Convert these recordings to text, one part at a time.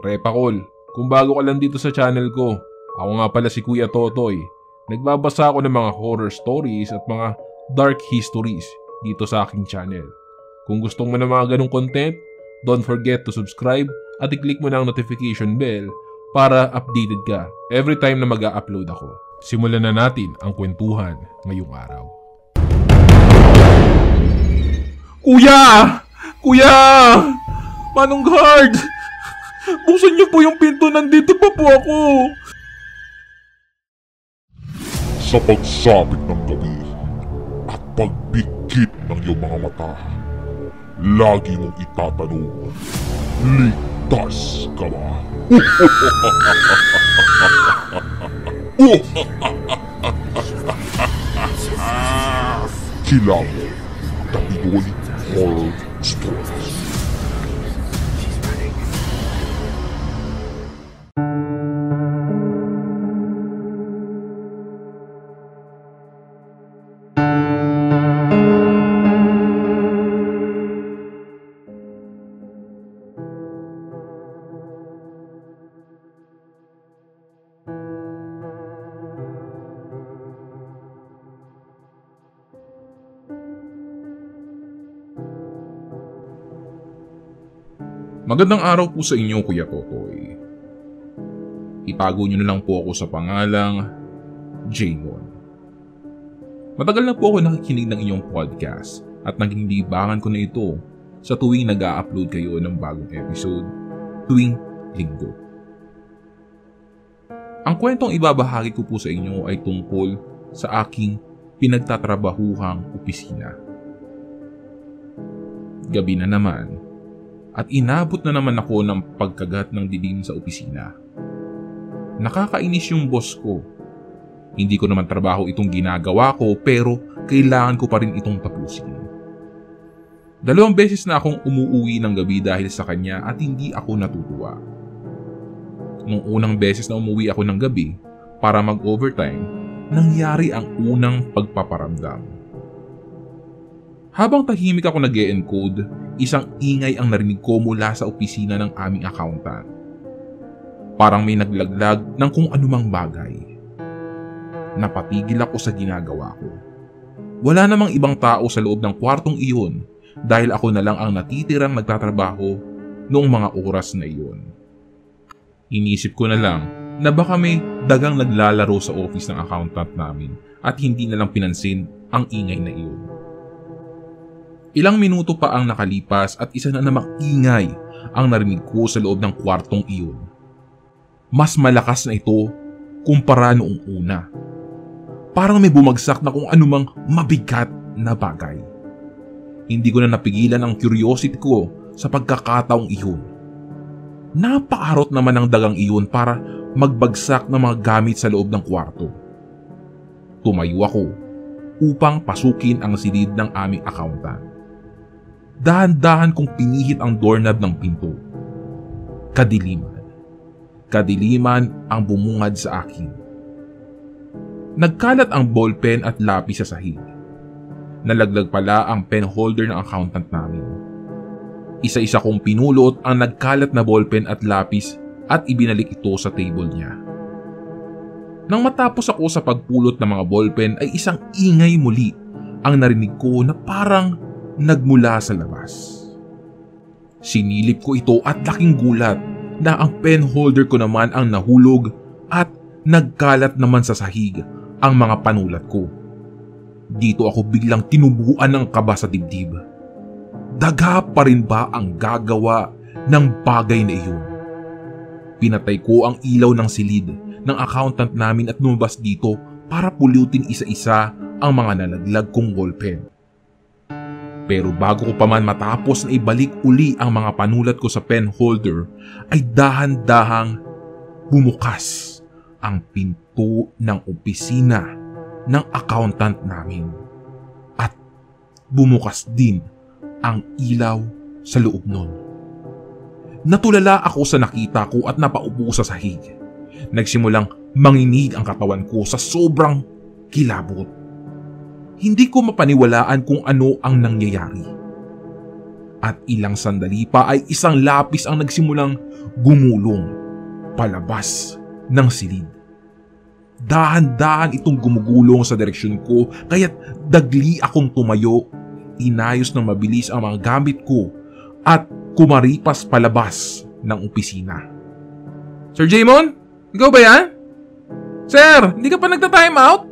Repakol, kung bago ka lang dito sa channel ko, ako nga pala si Kuya Totoy. Nagbabasa ako ng mga horror stories at mga dark histories dito sa aking channel. Kung gusto mo ng mga ganong content, don't forget to subscribe at i-click mo na ang notification bell para updated ka every time na mag-a-upload ako. Simulan na natin ang kwentuhan ngayong araw. Kuya! Kuya! Manong guard! Buksan niyo po yung pinto, nandito pa po ako! Sa pagsapit ng gabi at pagbigkit ng iyong mga mata, lagi mong itatanong, ligtas ka ba? Kilaw, The Pinoy Horror Stories. Magandang araw po sa inyo, Kuya Totoy. Itago niyo na lang po ako sa pangalang Jaymon. Matagal na po ako nakikinig ng inyong podcast at naging libangan ko na ito sa tuwing nag-a-upload kayo ng bagong episode tuwing linggo. Ang kwentong ibabahagi ko po sa inyo ay tungkol sa aking pinagtatrabahuhang opisina. Gabi na naman at inabot na naman ako ng pagkagat ng dilim sa opisina. Nakakainis yung boss ko. Hindi ko naman trabaho itong ginagawa ko pero kailangan ko pa rin itong tapusin. 2 beses na akong umuuwi ng gabi dahil sa kanya at hindi ako natutuwa. Nung unang beses na umuwi ako ng gabi para mag-overtime, nangyari ang unang pagpaparamdam. Habang tahimik ako nag-e-encode, isang ingay ang narinig ko mula sa opisina ng aming accountant. Parang may naglaglag ng kung anumang bagay. Napatigil ako sa ginagawa ko. Wala namang ibang tao sa loob ng kwartong iyon dahil ako na lang ang natitirang nagtatrabaho noong mga oras na iyon. Inisip ko na lang na baka may dagang naglalaro sa office ng accountant namin at hindi na lang pinansin ang ingay na iyon. Ilang minuto pa ang nakalipas at isa na namang ingay ang narinig ko sa loob ng kwartong iyon. Mas malakas na ito kumpara noong una. Parang may bumagsak na kung anumang mabigat na bagay. Hindi ko na napigilan ang curiosity ko sa pagkakataong iyon. Napakarot naman ang dagang iyon para magbagsak ng mga gamit sa loob ng kwarto. Tumayo ako upang pasukin ang silid ng aming accountant. Dahan-dahan kong pinihit ang doorknob ng pinto. Kadiliman. Kadiliman ang bumungad sa akin. Nagkalat ang ballpen at lapis sa sahig. Nalaglag pala ang pen holder ng accountant namin. Isa-isa kong pinulot ang nagkalat na ballpen at lapis at ibinalik ito sa table niya. Nang matapos ako sa pagpulot ng mga ballpen ay isang ingay muli ang narinig ko na parang nagmula sa labas. Sinilip ko ito at laking gulat na ang pen holder ko naman ang nahulog at nagkalat naman sa sahig ang mga panulat ko. Dito ako biglang tinubuan ng kaba sa dibdib. Daga pa rin ba ang gagawa ng bagay na iyon? Pinatay ko ang ilaw ng silid ng accountant namin at lumabas dito para pulutin isa-isa ang mga nalaglag kong ballpen. Pero bago ko pa man matapos na ibalik uli ang mga panulat ko sa pen holder, ay dahan-dahang bumukas ang pinto ng opisina ng accountant namin. At bumukas din ang ilaw sa loob nun. Natulala ako sa nakita ko at napaupo sa sahig. Nagsimulang manginig ang katawan ko sa sobrang kilabot. Hindi ko mapaniwalaan kung ano ang nangyayari. At ilang sandali pa ay isang lapis ang nagsimulang gumulong palabas ng silid. Dahan-dahan itong gumugulong sa direksyon ko kaya't dagli akong tumayo, inayos ng mabilis ang mga gamit ko at kumaripas palabas ng opisina. Sir Jaymon? Ikaw ba yan? Sir, hindi ka pa nagta-time out?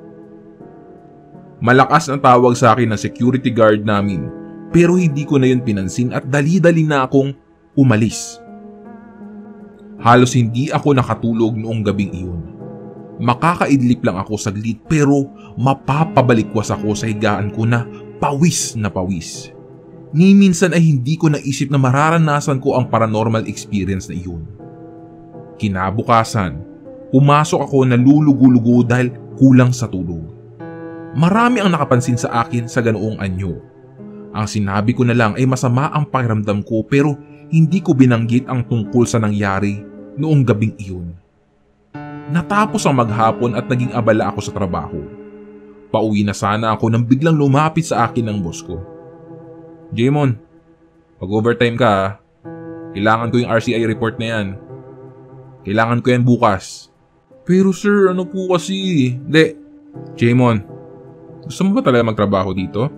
Malakas ang tawag sa akin ng security guard namin pero hindi ko na yun pinansin at dali-dali na akong umalis. Halos hindi ako nakatulog noong gabing iyon. Makakaidlip lang ako saglit pero mapapabalikwas ako sa higaan ko na pawis. Ni minsan ay hindi ko naisip na mararanasan ko ang paranormal experience na iyon. Kinabukasan, pumasok ako na lulugo-lugo dahil kulang sa tulog. Marami ang nakapansin sa akin sa ganoong anyo. Ang sinabi ko na lang ay masama ang pakiramdam ko pero hindi ko binanggit ang tungkol sa nangyari noong gabing iyon. Natapos ang maghapon at naging abala ako sa trabaho. Pauwi na sana ako nang biglang lumapit sa akin ng boss ko. Jaymon, pag-overtime ka ha. Kailangan ko yung RCI report na yan. Kailangan ko yan bukas. Pero sir, ano po kasi? Hindi. Jaymon, gusto mo ba talaga magtrabaho dito?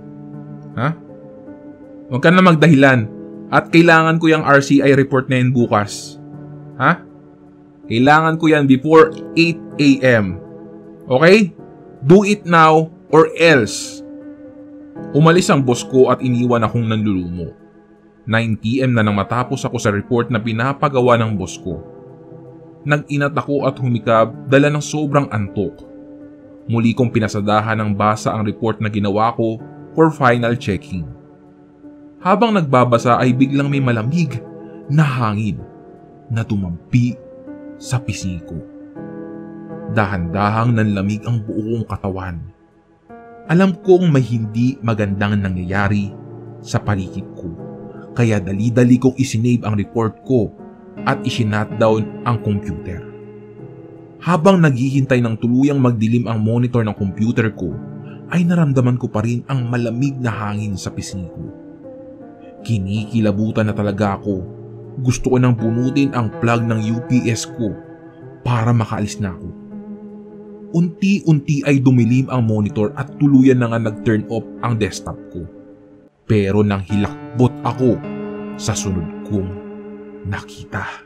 Ha? Huwag ka na magdahilan. At kailangan ko yung RCI report na yan bukas. Ha? Kailangan ko yan before 8 a.m. Okay? Do it now or else. Umalis ang boss ko at iniwan akong nanlulumo. 9 p.m. na nang matapos ako sa report na pinapagawa ng boss ko. Nag-inat ako at humikab dala ng sobrang antok. Muli kong pinasadahan ng basa ang report na ginawa ko for final checking. Habang nagbabasa ay biglang may malamig na hangin na tumampi sa pisngi ko. Dahan-dahang nanlamig ang buong katawan. Alam kong may hindi magandang nangyayari sa paligid ko. Kaya dali-dali kong isinave ang report ko at isinutdown ang computer. Habang naghihintay ng tuluyang magdilim ang monitor ng computer ko, ay naramdaman ko pa rin ang malamig na hangin sa pisngi ko. Kinikilabutan na talaga ako. Gusto ko nang bunutin ang plug ng UPS ko para makaalis na ako. Unti-unti ay dumilim ang monitor at tuluyan na nga nag-turn off ang desktop ko. Pero nang hilakbot ako sa sunod kong nakita.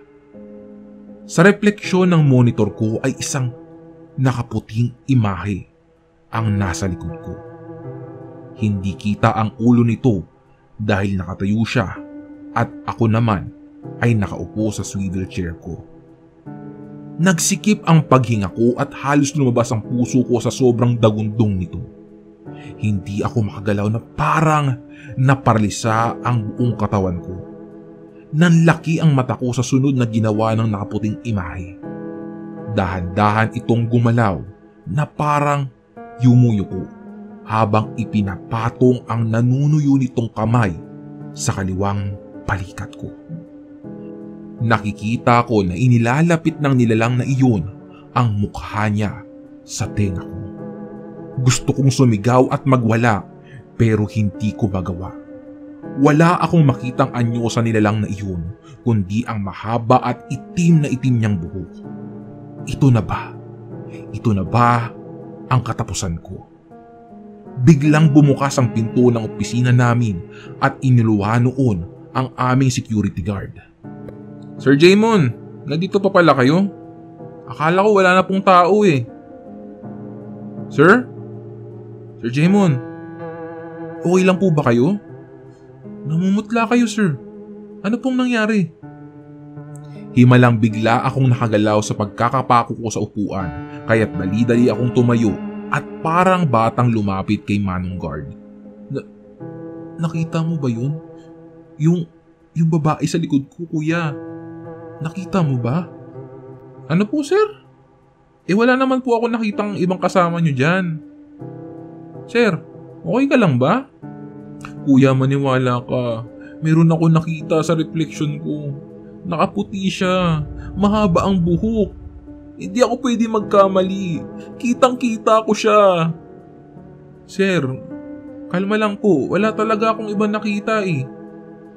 Sa refleksyon ng monitor ko ay isang nakaputing imahe ang nasa likod ko. Hindi kita ang ulo nito dahil nakatayo siya at ako naman ay nakaupo sa swivel chair ko. Nagsikip ang paghinga ko at halos lumabas ang puso ko sa sobrang dagundong nito. Hindi ako makagalaw na parang naparalisa ang buong katawan ko. Nanlaki ang mata ko sa sunod na ginawa ng nakaputing imahe. Dahan-dahan itong gumalaw na parang yumuyuko habang ipinapatong ang nanunuyo nitong kamay sa kaliwang balikat ko. Nakikita ko na inilalapit ng nilalang na iyon ang mukha niya sa tenga ko. Gusto kong sumigaw at magwala pero hindi ko magawa. Wala akong makitang anyo sa nilalang na iyon kundi ang mahaba at itim na itim niyang buhok. Ito na ba? Ito na ba ang katapusan ko? Biglang bumukas ang pinto ng opisina namin at iniluha noon ang aming security guard. Sir Jaymon, nandito pa pala kayo? Akala ko wala na pong tao eh. Sir? Sir Jaymon, okay lang po ba kayo? Namumutla kayo, sir. Ano pong nangyari? Himalang bigla akong nakagalaw sa pagkakapako ko sa upuan, kaya't dali-dali akong tumayo at parang batang lumapit kay Manong Guard. Nakita mo ba yun? Yung babae sa likod ko, kuya. Nakita mo ba? Ano po, sir? Wala naman po ako nakitang ibang kasama nyo dyan. Sir, okay ka lang ba? Kuya, maniwala ka. Meron ako nakita sa reflection ko. Nakaputi siya. Mahaba ang buhok. Hindi ako pwede magkamali. Kitang-kita ko siya. Sir, kalma lang po. Wala talaga akong ibang nakita eh.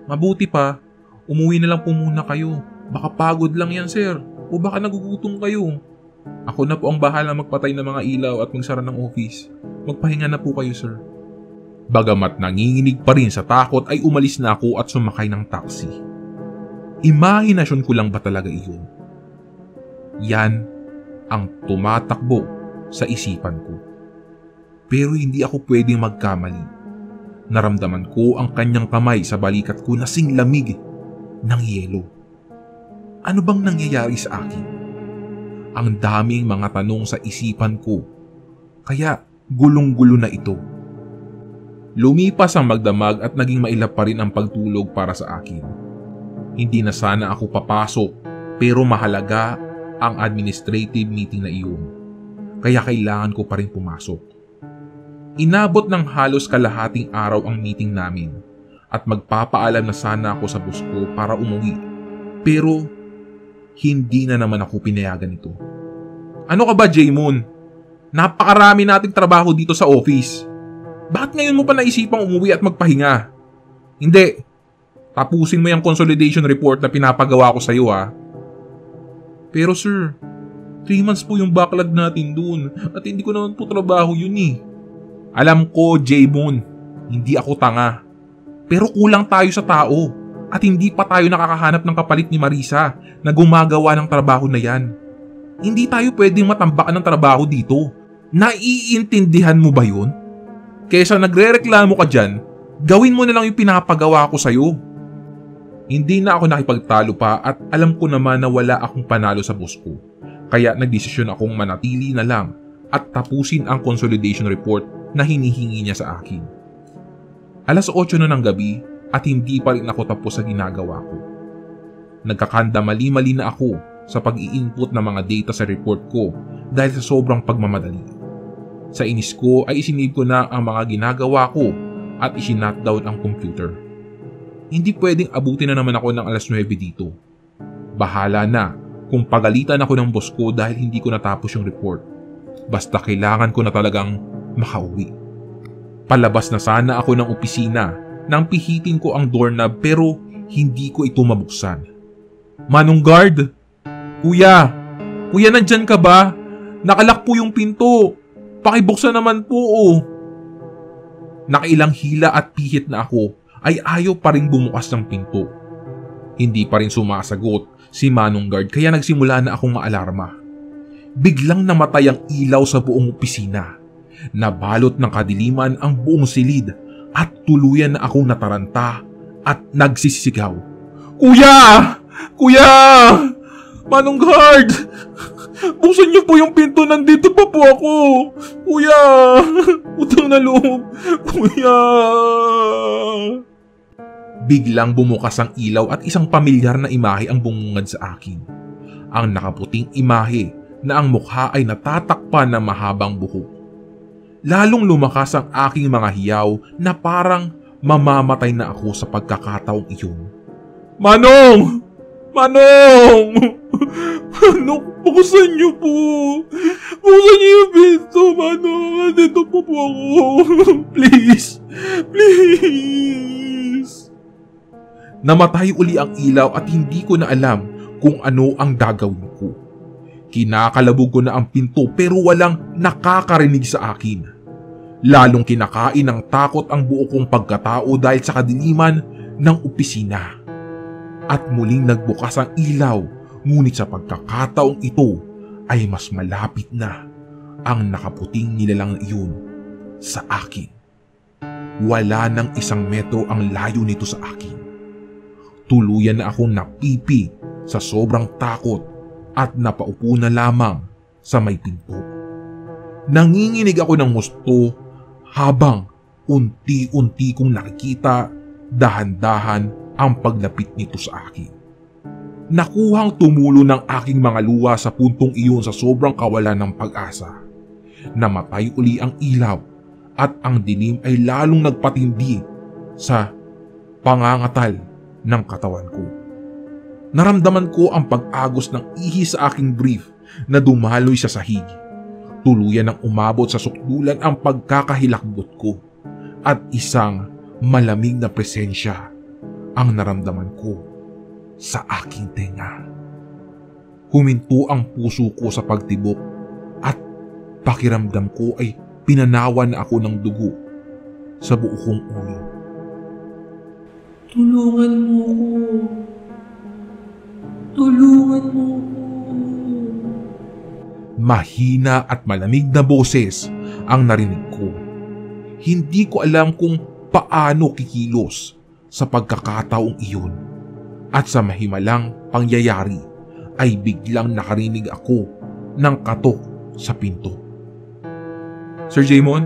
Mabuti pa, umuwi na lang po muna kayo. Baka pagod lang yan, sir. O baka nagugutom kayo. Ako na po ang bahala magpatay ng mga ilaw at magsara ng office. Magpahinga na po kayo, sir. Bagamat nanginginig pa rin sa takot ay umalis na ako at sumakay ng taxi. Imahinasyon ko lang ba talaga iyon? Yan ang tumatakbo sa isipan ko. Pero hindi ako pwedeng magkamali. Naramdaman ko ang kanyang kamay sa balikat ko na singlamig ng yelo. Ano bang nangyayari sa akin? Ang daming mga tanong sa isipan ko. Kaya gulong-gulo na ito. Lumipas ang magdamag at naging mailap pa rin ang pagtulog para sa akin. Hindi na sana ako papasok pero mahalaga ang administrative meeting na iyon. Kaya kailangan ko pa rin pumasok. Inabot ng halos kalahating araw ang meeting namin at magpapaalam na sana ako sa boss ko para umuwi. Pero hindi na naman ako pinayagan ito. Ano ka ba, J-Moon? Napakarami nating trabaho dito sa office. Bakit ngayon mo pa naisipang umuwi at magpahinga? Hindi. Tapusin mo yung consolidation report na pinapagawa ko sa iyo, ha? Pero sir, 3 months po yung backlog natin dun at hindi ko naman po trabaho yun eh. Alam ko, J-Moon, hindi ako tanga. Pero kulang tayo sa tao at hindi pa tayo nakakahanap ng kapalit ni Marisa na gumagawa ng trabaho na yan. Hindi tayo pwedeng matambakan ng trabaho dito. Naiintindihan mo ba yun? Kesa nagre-reklamo ka dyan, gawin mo na lang yung pinapagawa ko sa'yo. Hindi na ako nakipagtalo pa at alam ko naman na wala akong panalo sa boss ko. Kaya nagdesisyon akong manatili na lang at tapusin ang consolidation report na hinihingi niya sa akin. 8:00 na ng gabi at hindi pa rin ako tapos sa ginagawa ko. Nagkakanda mali-mali na ako sa pag-i-input ng mga data sa report ko dahil sa sobrang pagmamadali. Sa inis ko ay isinave ko na ang mga ginagawa ko at isinut down ang computer. Hindi pwedeng abutin na naman ako ng 9:00 dito. Bahala na kung pagalitan ako ng boss ko dahil hindi ko natapos yung report. Basta kailangan ko na talagang makauwi. Palabas na sana ako ng opisina nang pihitin ko ang doorknob pero hindi ko ito mabuksan. Manong guard! Kuya! Kuya, nandyan ka ba? Nakalak po yung pinto. Pakibuksan naman po oh. Nakailang hila at pihit na ako ay ayaw pa rin bumukas ng pinto. Hindi pa rin sumasagot si Manong Guard kaya nagsimula na akong maalarma. Biglang namatay ang ilaw sa buong opisina. Nabalot ng kadiliman ang buong silid at tuluyan na akong nataranta at nagsisigaw. Kuya! Kuya! Manong Guard! Buksan niyo po yung pinto, nandito pa po ako! Kuya! Utang na loob! Kuya! Biglang bumukas ang ilaw at isang pamilyar na imahe ang bumungad sa akin. Ang nakaputing imahe na ang mukha ay natatakpan ng mahabang buhok. Lalong lumakas ang aking mga hiyaw na parang mamamatay na ako sa pagkakataong iyon. Manong! Manong! Manong, buksan niyo po! Buksan niyo yung pinto, Manong! Dito po ako! Please! Please! Namatay uli ang ilaw at hindi ko na alam kung ano ang gagawin ko. Kinakalabog ko na ang pinto pero walang nakakarinig sa akin. Lalong kinakain ng takot ang buo kong pagkatao dahil sa kadiliman ng opisina. At muling nagbukas ang ilaw, ngunit sa pagkakataong ito ay mas malapit na ang nakaputing nilalang na iyon sa akin. Wala nang 1 metro ang layo nito sa akin. Tuluyan na akong napipi sa sobrang takot at napaupo na lamang sa may pinto. Nanginginig ako ng husto habang unti-unti kong nakikita dahan-dahan ang paglapit nito sa akin. Nakuhang tumulo ng aking mga luha sa puntong iyon sa sobrang kawalan ng pag-asa. Namatay uli ang ilaw at ang dilim ay lalong nagpatindi sa pangangatal ng katawan ko. Naramdaman ko ang pag-agos ng ihi sa aking brief na dumaloy sa sahig. Tuluyan ng umabot sa sukdulan ang pagkakahilakbot ko at isang malamig na presensya ang naramdaman ko sa aking tenga. Huminto ang puso ko sa pagtibok at pakiramdam ko ay pinanawan na ako ng dugo sa buo kong ulo. Tulungan mo ko. Tulungan mo ko. Mahina at malamig na boses ang narinig ko. Hindi ko alam kung paano kikilos sa pagkakataong iyon. At sa mahimalang pangyayari ay biglang nakarinig ako ng katok sa pinto. Sir Jaymon?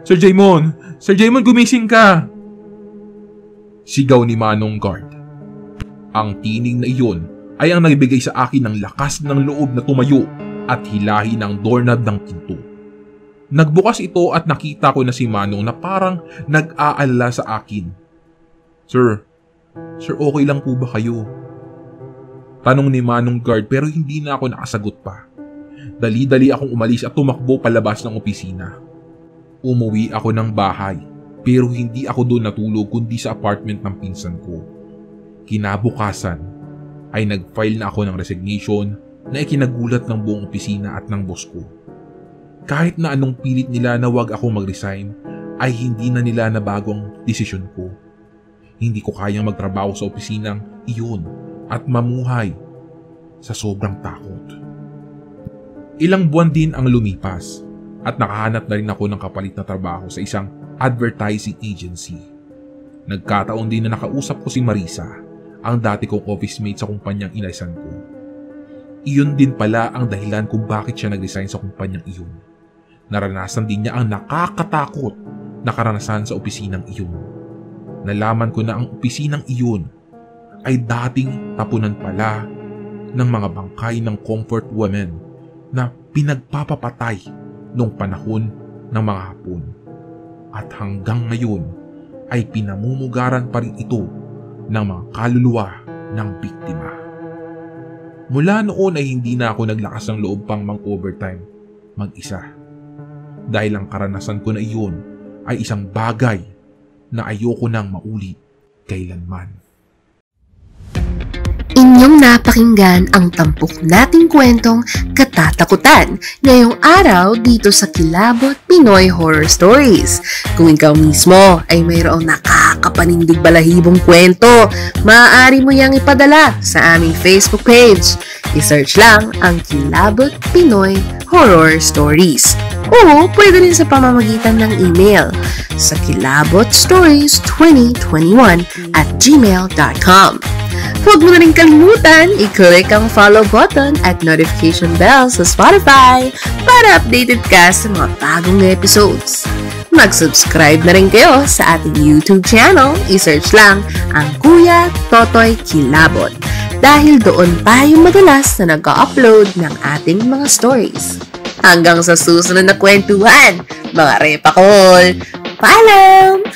Sir Jaymon! Sir Jaymon, gumising ka! Sigaw ni Manong Guard. Ang tinig na iyon ay ang nagbigay sa akin ng lakas ng loob na tumayo at hilahin ang doorknob ng pinto. Nagbukas ito at nakita ko na si Manong na parang nag-aalala sa akin. Sir, okay lang po ba kayo? Tanong ni Manong Guard pero hindi na ako nakasagot pa. Dali-dali akong umalis at tumakbo palabas ng opisina. Umuwi ako ng bahay pero hindi ako doon natulog kundi sa apartment ng pinsan ko. Kinabukasan ay nag-file na ako ng resignation na ikinagulat ng buong opisina at ng boss ko. Kahit na anong pilit nila na wag ako mag-resign ay hindi na nila nabago ang desisyon ko. Hindi ko kayang magtrabaho sa opisinang iyon at mamuhay sa sobrang takot. Ilang buwan din ang lumipas at nakahanap na rin ako ng kapalit na trabaho sa isang advertising agency. Nagkataon din na nakausap ko si Marisa, ang dati kong office mate sa kumpanyang inalisan ko. Iyon din pala ang dahilan kung bakit siya nag-resign sa kumpanyang iyon. Naranasan din niya ang nakakatakot na karanasan sa opisinang iyon. Nalaman ko na ang opisinang iyon ay dating tapunan pala ng mga bangkay ng comfort women na pinagpapapatay noong panahon ng mga Hapon. At hanggang ngayon ay pinamumugaran pa rin ito ng mga kaluluwa ng biktima. Mula noon ay hindi na ako naglakas ng loob pang mang-overtime mag-isa. Dahil ang karanasan ko na iyon ay isang bagay na ayoko nang maulit kailanman. Inyong napakinggan ang tampok nating kwentong katatakutan ngayong araw dito sa Kilabot Pinoy Horror Stories. Kung ikaw mismo ay mayroong nakakapanindig balahibong kwento, maaari mo yang ipadala sa aming Facebook page. I-search lang ang Kilabot Pinoy Horror Stories. O pwede rin sa pamamagitan ng email sa kilabotstories2021@gmail.com. Huwag mo na rin kalimutan i-click ang follow button at notification bell sa Spotify para updated ka sa mga bagong episodes. Mag-subscribe na rin kayo sa ating YouTube channel. I-search lang ang Kuya Totoy Kilabot dahil doon tayo madalas na nag-upload ng ating mga stories. Hanggang sa susunod na kwentuhan, mga repakol! Paalam!